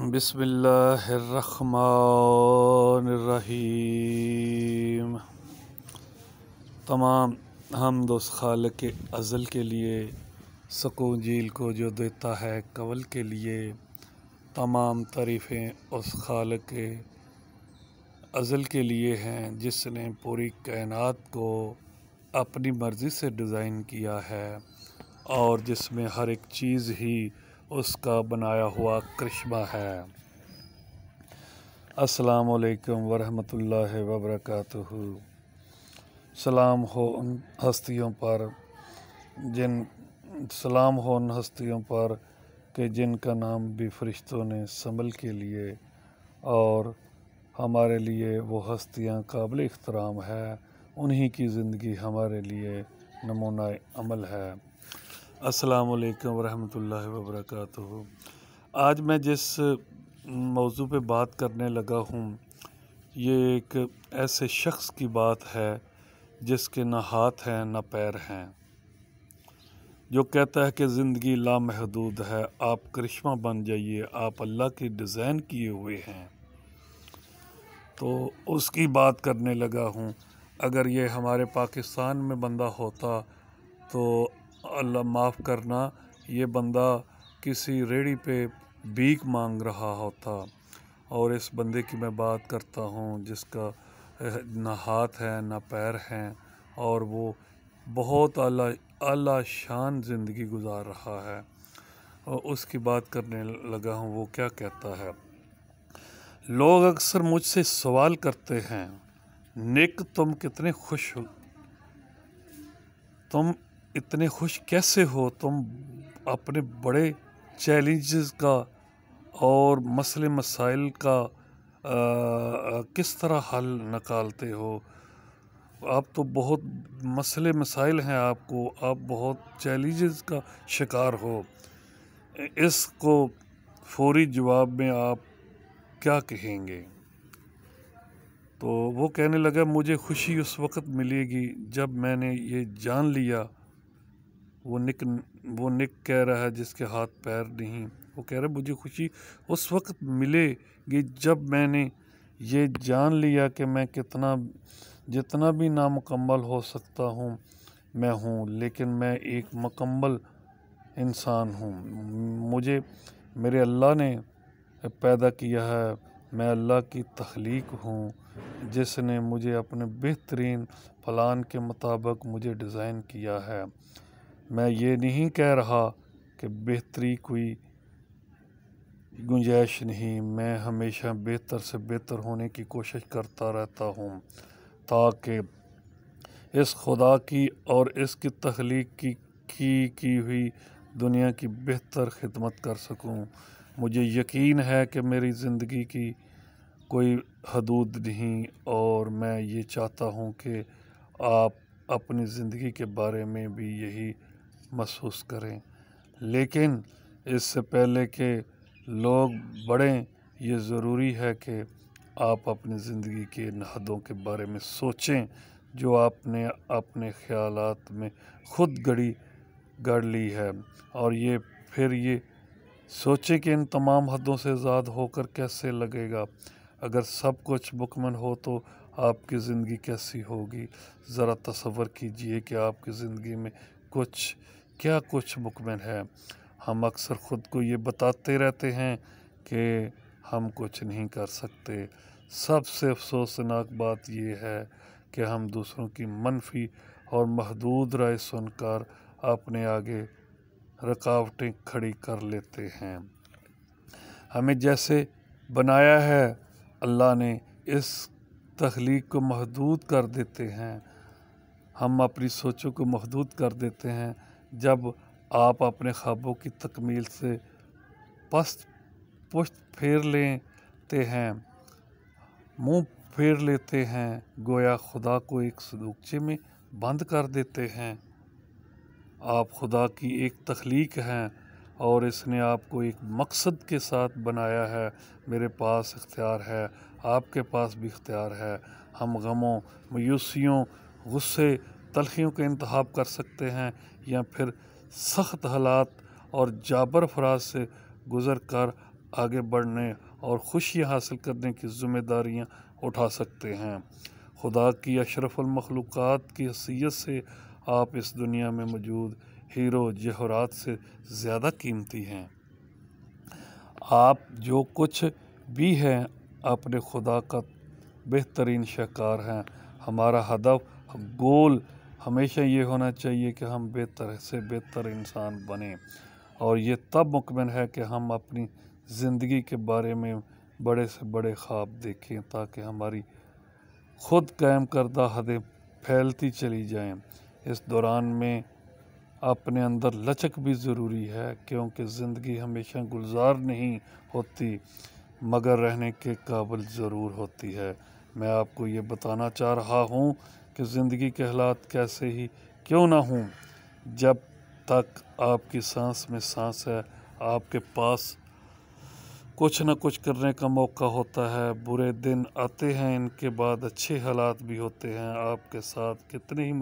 بسم اللہ الرحمن الرحیم۔ تمام حمد اس خالق ازل کے لیے، سکون جیل کو جو دیتا ہے کول کے لیے۔ تمام تعریفیں اس خالق ازل کے لیے ہیں جس نے پوری کائنات کو اپنی مرضی سے ڈیزائن کیا ہے اور جس میں ہر ایک چیز ہی اس کا بنایا ہوا کرشمہ ہے۔ السلام علیکم ورحمۃ اللہ وبرکاتہ۔ سلام ہو ان ہستیوں پر کہ جن کا نام بھی فرشتوں نے سنبھل کے لیے، اور ہمارے لیے وہ ہستیاں قابل احترام ہے، انہی کی زندگی ہمارے لیے نمونہ عمل ہے۔ السلام علیکم ورحمۃ اللہ وبرکاتہ۔ آج میں جس موضوع پہ بات کرنے لگا ہوں، یہ ایک ایسے شخص کی بات ہے جس کے نہ ہاتھ ہیں نہ پیر ہیں، جو کہتا ہے کہ زندگی لامحدود ہے، آپ کرشمہ بن جائیے، آپ اللہ کی ڈیزائن کیے ہوئے ہیں۔ تو اس کی بات کرنے لگا ہوں۔ اگر یہ ہمارے پاکستان میں بندہ ہوتا تو اللہ معاف کرنا، یہ بندہ کسی ریڑھی پہ بھیک مانگ رہا ہوتا، اور اس بندے کی میں بات کرتا ہوں جس کا نہ ہاتھ ہے نہ پیر ہیں، اور وہ بہت اعلیٰ شان زندگی گزار رہا ہے، اور اس کی بات کرنے لگا ہوں۔ وہ کیا کہتا ہے؟ لوگ اکثر مجھ سے سوال کرتے ہیں، نک تم اتنے خوش کیسے ہو؟ تم اپنے بڑے چیلنجز کا اور مسئلے مسائل کا کس طرح حل نکالتے ہو؟ آپ تو بہت مسئلے مسائل ہیں آپ بہت چیلنجز کا شکار ہو۔ اس کو فوری جواب میں آپ کیا کہیں گے؟ تو وہ کہنے لگا، مجھے خوشی اس وقت ملے گی جب میں نے یہ جان لیا۔ وہ نک کہہ رہا ہے جس کے ہاتھ پیر نہیں، وہ کہہ رہا ہے مجھے خوشی اس وقت ملے گی جب میں نے یہ جان لیا کہ میں جتنا بھی نامکمل ہو سکتا ہوں میں ہوں، لیکن میں ایک مکمل انسان ہوں۔ مجھے میرے اللہ نے پیدا کیا ہے، میں اللہ کی تخلیق ہوں جس نے مجھے اپنے بہترین پلان کے مطابق مجھے ڈیزائن کیا ہے۔ میں یہ نہیں کہہ رہا کہ بہتری کوئی گنجائش نہیں، میں ہمیشہ بہتر سے بہتر ہونے کی کوشش کرتا رہتا ہوں تاکہ اس خدا کی اور اس کی تخلیق کی ہوئی دنیا کی بہتر خدمت کر سکوں۔ مجھے یقین ہے کہ میری زندگی کی کوئی حدود نہیں، اور میں یہ چاہتا ہوں کہ آپ اپنی زندگی کے بارے میں بھی یہی محسوس کریں، لیکن اس سے پہلے کہ لوگ بڑھیں، یہ ضروری ہے کہ آپ اپنی زندگی کے ان حدوں کے بارے میں سوچیں جو آپ نے اپنے خیالات میں خود گڑھ لی ہے، اور پھر یہ سوچیں کہ ان تمام حدوں سے آزاد ہو کر کیسے لگے گا۔ اگر سب کچھ مکمل ہو تو آپ کی زندگی کیسی ہوگی؟ ذرا تصور کیجئے کہ آپ کی زندگی میں کیا کچھ مکمل ہے۔ ہم اکثر خود کو یہ بتاتے رہتے ہیں کہ ہم کچھ نہیں کر سکتے۔ سب سے افسوسناک بات یہ ہے کہ ہم دوسروں کی منفی اور محدود رائے سن کر اپنے آگے رکاوٹیں کھڑی کر لیتے ہیں۔ ہمیں جیسے بنایا ہے اللہ نے، اس تخلیق کو محدود کر دیتے ہیں، ہم اپنی سوچوں کو محدود کر دیتے ہیں۔ جب آپ اپنے خوابوں کی تکمیل سے پشت پھیر لیتے ہیں، منہ پھیر لیتے ہیں، گویا خدا کو ایک صندوقچے میں بند کر دیتے ہیں۔ آپ خدا کی ایک تخلیق ہیں اور اس نے آپ کو ایک مقصد کے ساتھ بنایا ہے۔ میرے پاس اختیار ہے، آپ کے پاس بھی اختیار ہے۔ ہم غموں، مایوسیوں، غصے، تلخیوں کا انتخاب کر سکتے ہیں، یا پھر سخت حالات اور جابر افراد سے گزر کر آگے بڑھنے اور خوشی حاصل کرنے کی ذمہ داریاں اٹھا سکتے ہیں۔ خدا کی اشرف المخلوقات کی حیثیت سے آپ اس دنیا میں موجود ہیرو جوہرات سے زیادہ قیمتی ہیں۔ آپ جو کچھ بھی ہیں اپنے خدا کا بہترین شاہکار ہیں۔ ہمارا ہدف گول ہمیشہ یہ ہونا چاہیے کہ ہم بہتر سے بہتر انسان بنیں، اور یہ تب ممکن ہے کہ ہم اپنی زندگی کے بارے میں بڑے سے بڑے خواب دیکھیں تاکہ ہماری خود قائم کردہ حدیں پھیلتی چلی جائیں۔ اس دوران میں اپنے اندر لچک بھی ضروری ہے، کیونکہ زندگی ہمیشہ گلزار نہیں ہوتی مگر رہنے کے قابل ضرور ہوتی ہے۔ میں آپ کو یہ بتانا چاہ رہا ہوں کہ زندگی کے حالات کیسے ہی کیوں نہ ہوں، جب تک آپ کی سانس میں سانس ہے آپ کے پاس کچھ نہ کچھ کرنے کا موقع ہوتا ہے۔ برے دن آتے ہیں، ان کے بعد اچھے حالات بھی ہوتے ہیں۔ آپ کے ساتھ کتنے ہی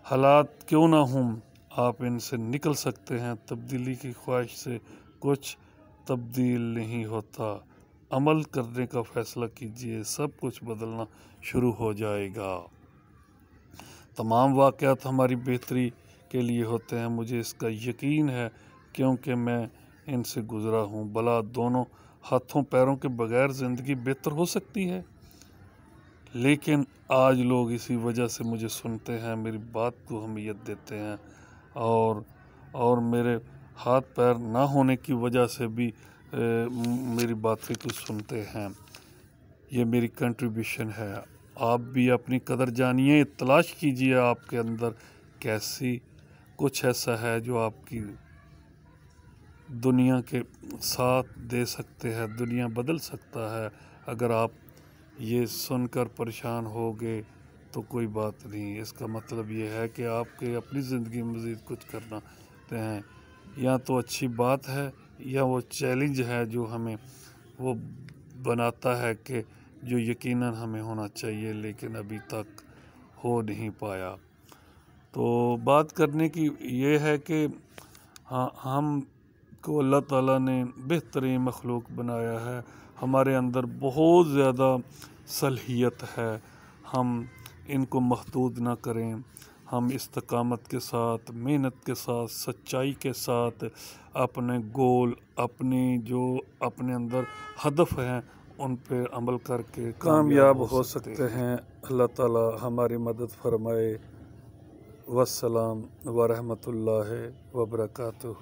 حالات کیوں نہ ہوں، آپ ان سے نکل سکتے ہیں۔ تبدیلی کی خواہش سے کچھ تبدیل نہیں ہوتا، عمل کرنے کا فیصلہ کیجیے، سب کچھ بدلنا شروع ہو جائے گا۔ تمام واقعات ہماری بہتری کے لیے ہوتے ہیں، مجھے اس کا یقین ہے کیونکہ میں ان سے گزرا ہوں۔ بھلا دونوں ہاتھوں پیروں کے بغیر زندگی بہتر ہو سکتی ہے؟ لیکن آج لوگ اسی وجہ سے مجھے سنتے ہیں، میری بات کو اہمیت دیتے ہیں، اور میرے ہاتھ پیر نہ ہونے کی وجہ سے بھی میری باتیں کو سنتے ہیں۔ یہ میری کنٹریبیوشن ہے۔ آپ بھی اپنی قدر جانیے، تلاش کیجیے آپ کے اندر کیسی کچھ ایسا ہے جو آپ کی دنیا کے ساتھ دے سکتے ہیں، دنیا بدل سکتا ہے۔ اگر آپ یہ سن کر پریشان ہوگے تو کوئی بات نہیں، اس کا مطلب یہ ہے کہ آپ کے اپنی زندگی میں مزید کچھ کرنا ہیں۔ یا تو اچھی بات ہے یا وہ چیلنج ہے جو ہمیں وہ بناتا ہے کہ جو یقیناً ہمیں ہونا چاہیے لیکن ابھی تک ہو نہیں پایا۔ تو بات کرنے کی یہ ہے کہ ہم کو اللہ تعالیٰ نے بہترین مخلوق بنایا ہے، ہمارے اندر بہت زیادہ صلاحیت ہے، ہم ان کو محدود نہ کریں۔ ہم استقامت کے ساتھ، محنت کے ساتھ، سچائی کے ساتھ اپنے گول، جو اپنے اندر ہدف ہیں ان پہ عمل کر کے کامیاب ہو سکتے ہیں۔ اللہ تعالیٰ ہماری مدد فرمائے۔ والسلام ورحمۃ اللہ وبرکاتہ۔